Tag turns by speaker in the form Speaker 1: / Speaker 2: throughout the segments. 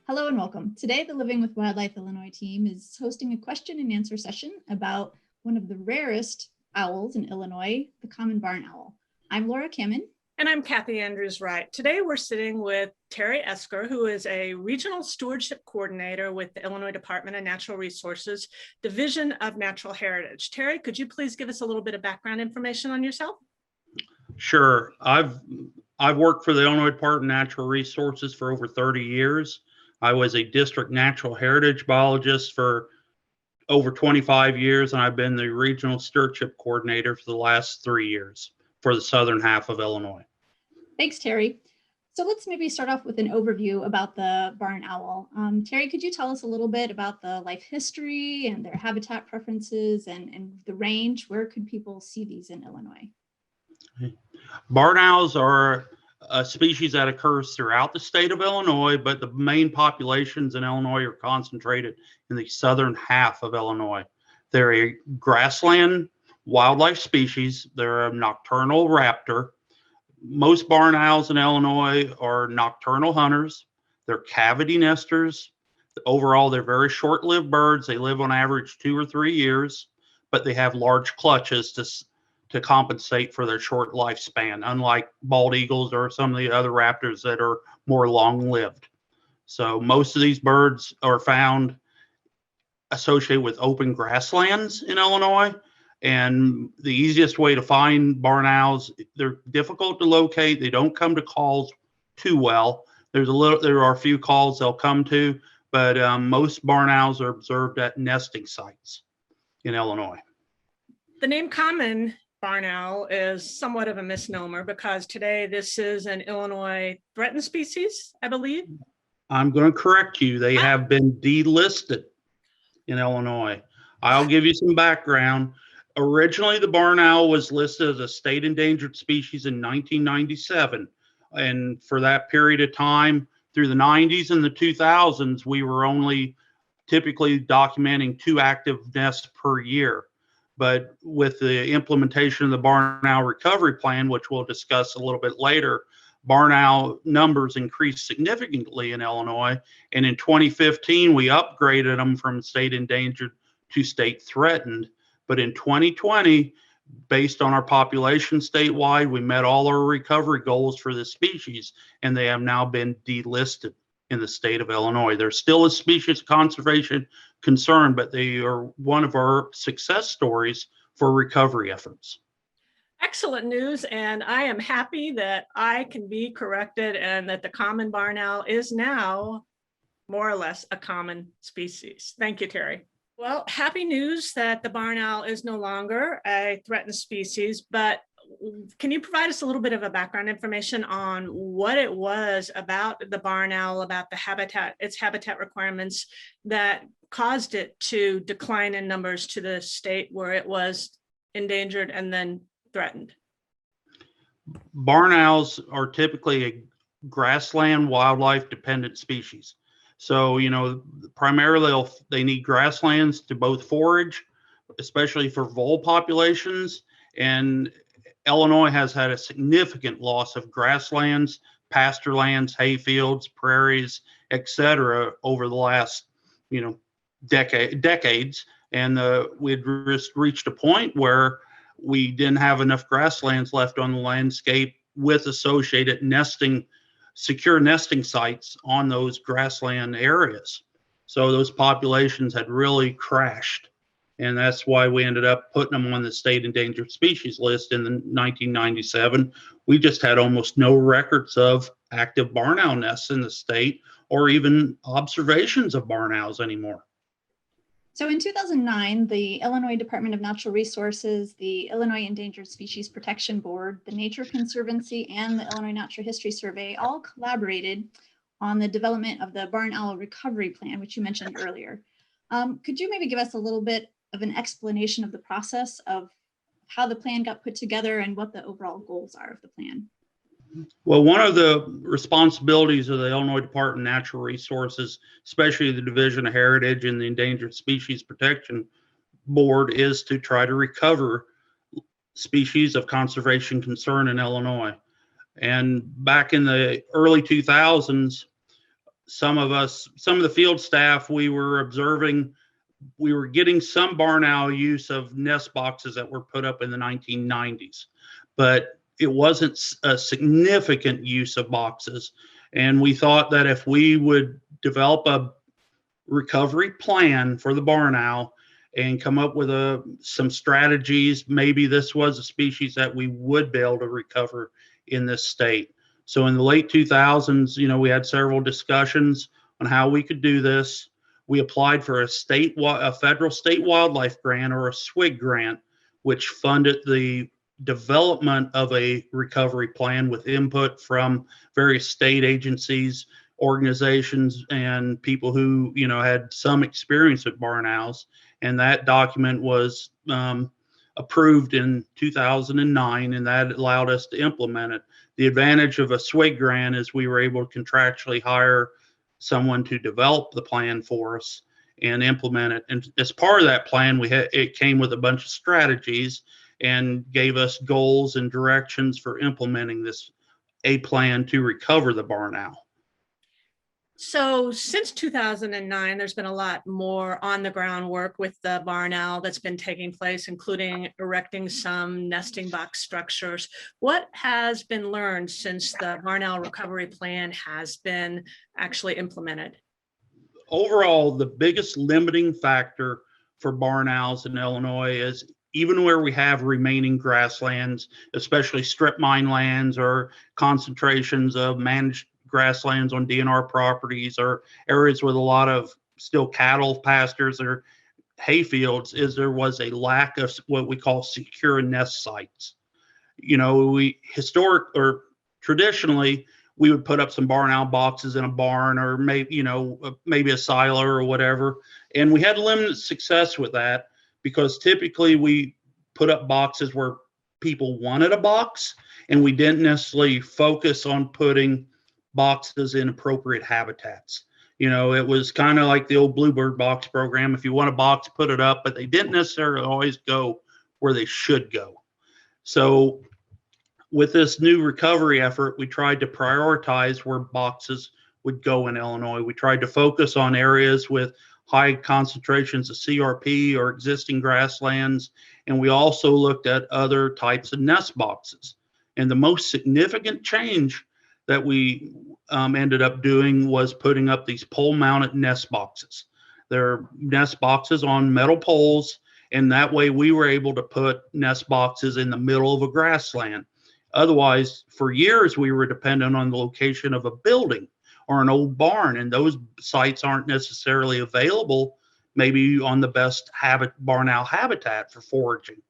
Speaker 1: Hello and welcome. Today, the Living with Wildlife Illinois team is hosting a question and answer session about one of the rarest owls in Illinois, the common barn owl. I'm Laura Kamen.
Speaker 2: And I'm Kathy Andrews-Wright. Today, we're sitting with Terry Esker, who is a Regional Stewardship Coordinator with the Illinois Department of Natural Resources, Division of Natural Heritage. Terry, could you please give us a little bit of background information on yourself?
Speaker 3: Sure. I've worked for the Illinois Department of Natural Resources for over 30 years. I was a district natural heritage biologist for over 25 years, and I've been the regional stewardship coordinator for the last 3 years for the southern half of Illinois.
Speaker 1: Thanks, Terry. So let's maybe start off with an overview about the barn owl. Terry, could you tell us a little bit about the life history and their habitat preferences and the range? Where could people see these in Illinois?
Speaker 3: Barn owls are a species that occurs throughout the state of Illinois, but the main populations in Illinois are concentrated in the southern half of Illinois. They're a grassland wildlife species. They're a nocturnal raptor. Most barn owls in Illinois are nocturnal hunters. They're cavity nesters. Overall, they're very short-lived birds. They live on average 2 or 3 years, but they have large clutches to compensate for their short lifespan, unlike bald eagles or some of the other raptors that are more long-lived. So most of these birds are found associated with open grasslands in Illinois. And the easiest way to find barn owls, they're difficult to locate. They don't come to calls too well. There are a few calls they'll come to, but most barn owls are observed at nesting sites in Illinois.
Speaker 2: The name common barn owl is somewhat of a misnomer because today this is an Illinois threatened species, I believe.
Speaker 3: I'm going to correct you. They have been delisted in Illinois. I'll give you some background. Originally, the barn owl was listed as a state endangered species in 1997. And for that period of time, through the 90s and the 2000s, we were only typically documenting 2 active nests per year. But with the implementation of the barn owl recovery plan, which we'll discuss a little bit later, barn owl numbers increased significantly in Illinois. And in 2015, we upgraded them from state endangered to state threatened. But in 2020, based on our population statewide, we met all our recovery goals for this species, and they have now been delisted in the state of Illinois. They're still a species conservation concern, but they are one of our success stories for recovery efforts.
Speaker 2: Excellent news, and I am happy that I can be corrected and that the common barn owl is now more or less a common species. Thank you, Terry. Well, happy news that the barn owl is no longer a threatened species, but can you provide us a little bit of a background information on what it was about the barn owl, about the habitat, its habitat requirements that caused it to decline in numbers to the state where it was endangered and then threatened?
Speaker 3: Barn owls are typically a grassland wildlife dependent species. So, primarily they need grasslands to both forage, especially for vole populations. And Illinois has had a significant loss of grasslands, pasture lands, hayfields, prairies, etc. over the last, decades. And we'd just reached a point where we didn't have enough grasslands left on the landscape with associated secure nesting sites on those grassland areas. So those populations had really crashed. And that's why we ended up putting them on the state endangered species list in 1997. We just had almost no records of active barn owl nests in the state or even observations of barn owls anymore.
Speaker 1: So in 2009, the Illinois Department of Natural Resources, the Illinois Endangered Species Protection Board, the Nature Conservancy, and the Illinois Natural History Survey all collaborated on the development of the barn owl recovery plan, which you mentioned earlier. Could you maybe give us a little bit of an explanation of the process of how the plan got put together and what the overall goals are of the plan?
Speaker 3: Well, one of the responsibilities of the Illinois Department of Natural Resources, especially the Division of Heritage and the Endangered Species Protection Board, is to try to recover species of conservation concern in Illinois. And back in the early 2000s, some of the field staff, we were observing, we were getting some barn owl use of nest boxes that were put up in the 1990s, but it wasn't a significant use of boxes. And we thought that if we would develop a recovery plan for the barn owl and come up with some strategies, maybe this was a species that we would be able to recover in this state. So in the late 2000s, we had several discussions on how we could do this. We applied for a federal state wildlife grant, or a SWIG grant, which funded the development of a recovery plan with input from various state agencies, organizations, and people who had some experience with barn owls. And that document was approved in 2009, and that allowed us to implement it. The advantage of a SWIG grant is we were able to contractually hire someone to develop the plan for us and implement it. And as part of that plan, it came with a bunch of strategies and gave us goals and directions for implementing a plan to recover the barn owl.
Speaker 2: So since 2009, there's been a lot more on the ground work with the barn owl that's been taking place, including erecting some nesting box structures. What has been learned since the barn owl recovery plan has been actually implemented?
Speaker 3: Overall, the biggest limiting factor for barn owls in Illinois is, even where we have remaining grasslands, especially strip mine lands or concentrations of managed grasslands on DNR properties, or areas with a lot of still cattle pastures or hay fields, is there was a lack of what we call secure nest sites. Traditionally, we would put up some barn owl boxes in a barn, or maybe a silo or whatever. And we had limited success with that, because typically we put up boxes where people wanted a box, and we didn't necessarily focus on putting boxes in appropriate habitats. It was kind of like the old Bluebird box program. If you want a box, put it up, but they didn't necessarily always go where they should go. So with this new recovery effort, we tried to prioritize where boxes would go in Illinois. We tried to focus on areas with high concentrations of CRP or existing grasslands. And we also looked at other types of nest boxes. And the most significant change that we ended up doing was putting up these pole-mounted nest boxes. They're nest boxes on metal poles, and that way we were able to put nest boxes in the middle of a grassland. Otherwise, for years, we were dependent on the location of a building or an old barn, and those sites aren't necessarily available maybe on the best barn owl habitat for foraging.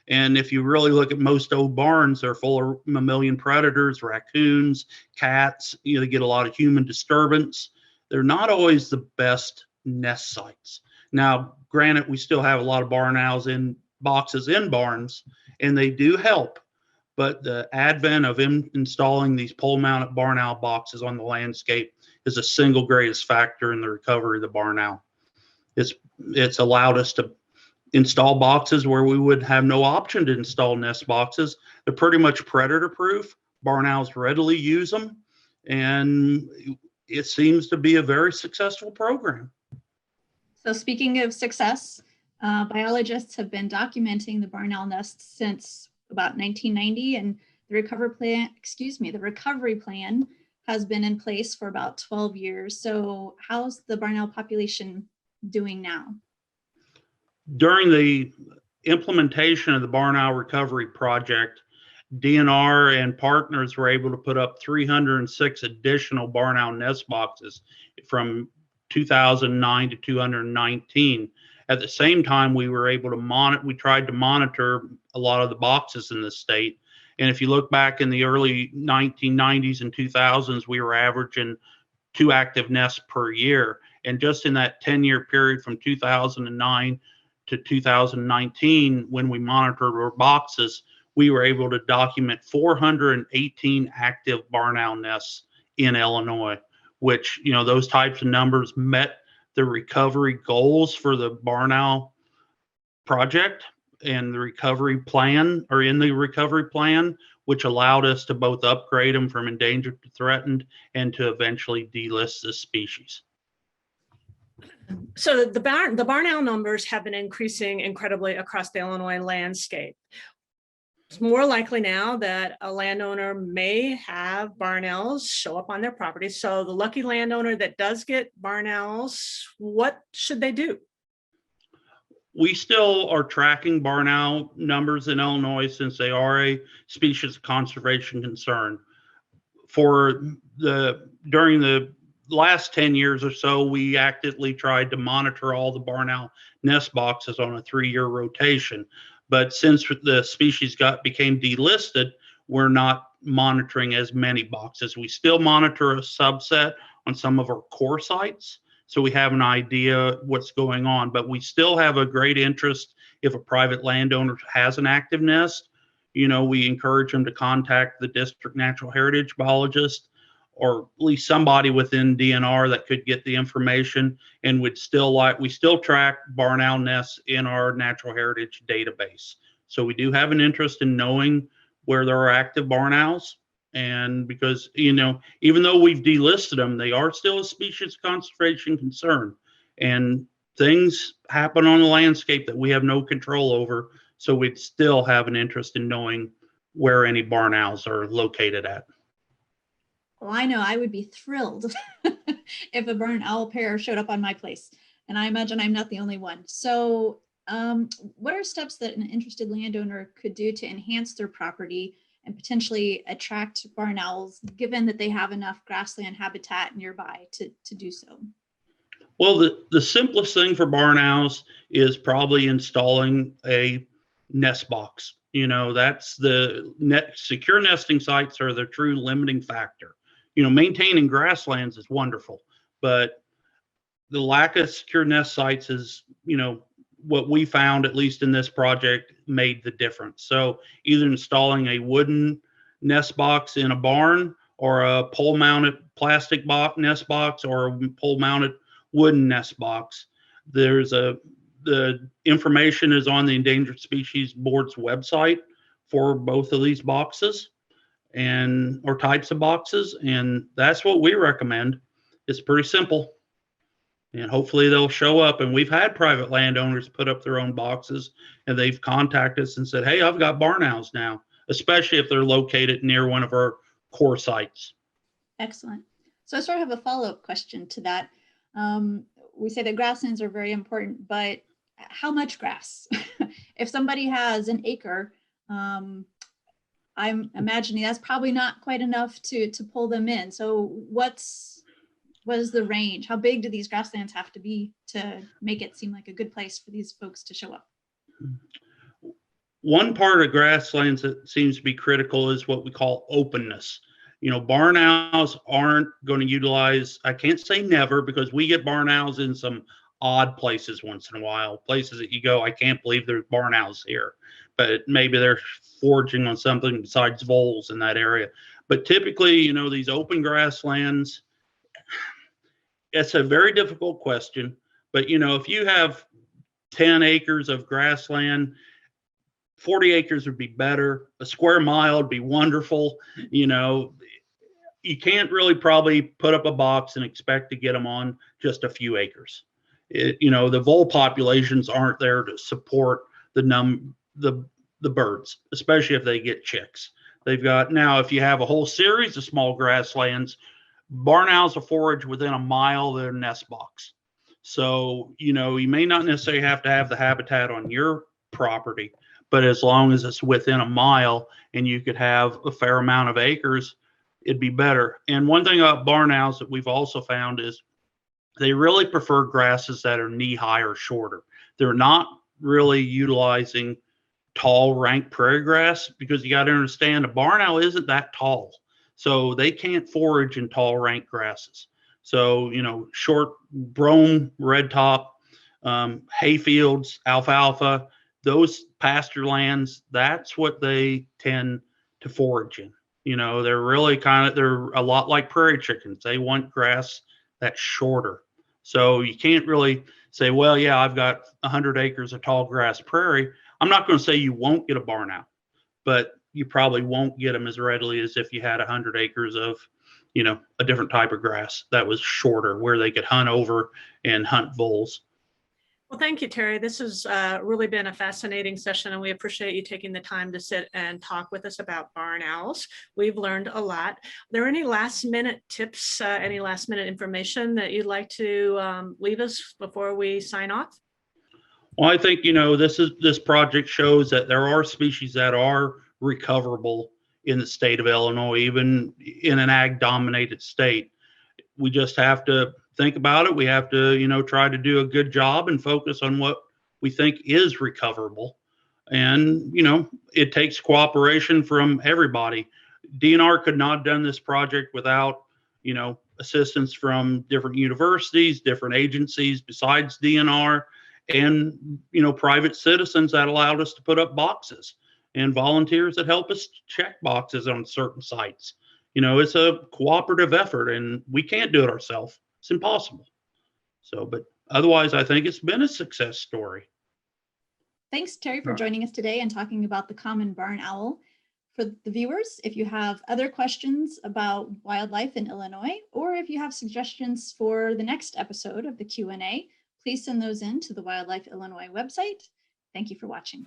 Speaker 3: And if you really look at most old barns, they're full of mammalian predators, raccoons, cats. They get a lot of human disturbance. They're not always the best nest sites. Now, granted, we still have a lot of barn owls in boxes in barns, and they do help. But the advent of installing these pole-mounted barn owl boxes on the landscape is the single greatest factor in the recovery of the barn owl. It's allowed us to install boxes where we would have no option to install nest boxes. They're pretty much predator proof. Barn owls readily use them, and it seems to be a very successful program.
Speaker 1: So speaking of success, biologists have been documenting the barn owl nests since about 1990, and the recovery plan has been in place for about 12 years. So how's the barn owl population doing now?
Speaker 3: During the implementation of the barn owl recovery project, DNR and partners were able to put up 306 additional barn owl nest boxes from 2009 to 2019. At the same time, we were able to we tried to monitor a lot of the boxes in the state. And if you look back in the early 1990s and 2000s, we were averaging 2 active nests per year. And just in that 10-year period from 2009 to 2019, when we monitored our boxes, we were able to document 418 active barn owl nests in Illinois, which, those types of numbers met the recovery goals for the barn owl project and the recovery plan, or in the recovery plan, which allowed us to both upgrade them from endangered to threatened and to eventually delist this species.
Speaker 2: So the barn owl numbers have been increasing incredibly across the Illinois landscape. It's more likely now that a landowner may have barn owls show up on their property. So the lucky landowner that does get barn owls, what should they do?
Speaker 3: We still are tracking barn owl numbers in Illinois since they are a species conservation concern. During the last 10 years or so, we actively tried to monitor all the barn owl nest boxes on a 3-year rotation. But since the species became delisted, we're not monitoring as many boxes. We still monitor a subset on some of our core sites, so we have an idea what's going on. But we still have a great interest if a private landowner has an active nest. We encourage them to contact the district natural heritage biologist, or at least somebody within DNR that could get the information, and we still track barn owl nests in our natural heritage database. So we do have an interest in knowing where there are active barn owls. And because, even though we've delisted them, they are still a species conservation concern. And things happen on the landscape that we have no control over. So we'd still have an interest in knowing where any barn owls are located at.
Speaker 1: Well, I know I would be thrilled if a barn owl pair showed up on my place. And I imagine I'm not the only one. So what are steps that an interested landowner could do to enhance their property and potentially attract barn owls, given that they have enough grassland habitat nearby to do so?
Speaker 3: Well, the simplest thing for barn owls is probably installing a nest box. That's secure nesting sites are the true limiting factor. Maintaining grasslands is wonderful, but the lack of secure nest sites is, what we found, at least in this project, made the difference. So either installing a wooden nest box in a barn, or a pole mounted plastic nest box, or a pole mounted wooden nest box. The information is on the Endangered Species Board's website for both of these boxes or types of boxes. And that's what we recommend. It's pretty simple. And hopefully they'll show up. And we've had private landowners put up their own boxes, and they've contacted us and said, hey, I've got barn owls now, especially if they're located near one of our core sites.
Speaker 1: Excellent. So I sort of have a follow-up question to that. We say that grasslands are very important, but how much grass? If somebody has an acre, I'm imagining that's probably not quite enough to pull them in. So what is the range? How big do these grasslands have to be to make it seem like a good place for these folks to show up?
Speaker 3: One part of grasslands that seems to be critical is what we call openness. Barn owls aren't going to utilize, I can't say never, because we get barn owls in some odd places once in a while, places that you go, I can't believe there's barn owls here, but maybe they're foraging on something besides voles in that area. But typically, these open grasslands, it's a very difficult question, but if you have 10 acres of grassland, 40 acres would be better. A square mile would be wonderful. You can't really probably put up a box and expect to get them on just a few acres. The vole populations aren't there to support the birds, especially if they get chicks. Now, if you have a whole series of small grasslands, barn owls will forage within a mile of their nest box. So, you may not necessarily have to have the habitat on your property, but as long as it's within a mile and you could have a fair amount of acres, it'd be better. And one thing about barn owls that we've also found is they really prefer grasses that are knee-high or shorter. They're not really utilizing tall rank prairie grass, because you got to understand a barn owl isn't that tall. So they can't forage in tall rank grasses. So, short brome, red top, hay fields, alfalfa, those pasture lands, that's what they tend to forage in. They're really they're a lot like prairie chickens. They want grass that's shorter. So you can't really say, well, yeah, I've got 100 acres of tall grass prairie. I'm not going to say you won't get a barn owl, but you probably won't get them as readily as if you had 100 acres of, a different type of grass that was shorter, where they could hunt over and hunt voles.
Speaker 2: Well, thank you, Terry. This has really been a fascinating session, and we appreciate you taking the time to sit and talk with us about barn owls. We've learned a lot. Are there any last minute tips, any last minute information that you'd like to leave us before we sign off?
Speaker 3: Well, I think, this project shows that there are species that are recoverable in the state of Illinois, even in an ag dominated state. We just have to think about it. We have to, try to do a good job and focus on what we think is recoverable. And, it takes cooperation from everybody. DNR could not have done this project without, assistance from different universities, different agencies besides DNR, and, private citizens that allowed us to put up boxes, and volunteers that help us check boxes on certain sites. It's a cooperative effort, and we can't do it ourselves. It's impossible. So, but otherwise, I think it's been a success story.
Speaker 1: Thanks, Terry, for
Speaker 3: Right.
Speaker 1: joining us today and talking about the common barn owl. For the viewers, if you have other questions about wildlife in Illinois, or if you have suggestions for the next episode of the Q&A, please send those in to the Wildlife Illinois website. Thank you for watching.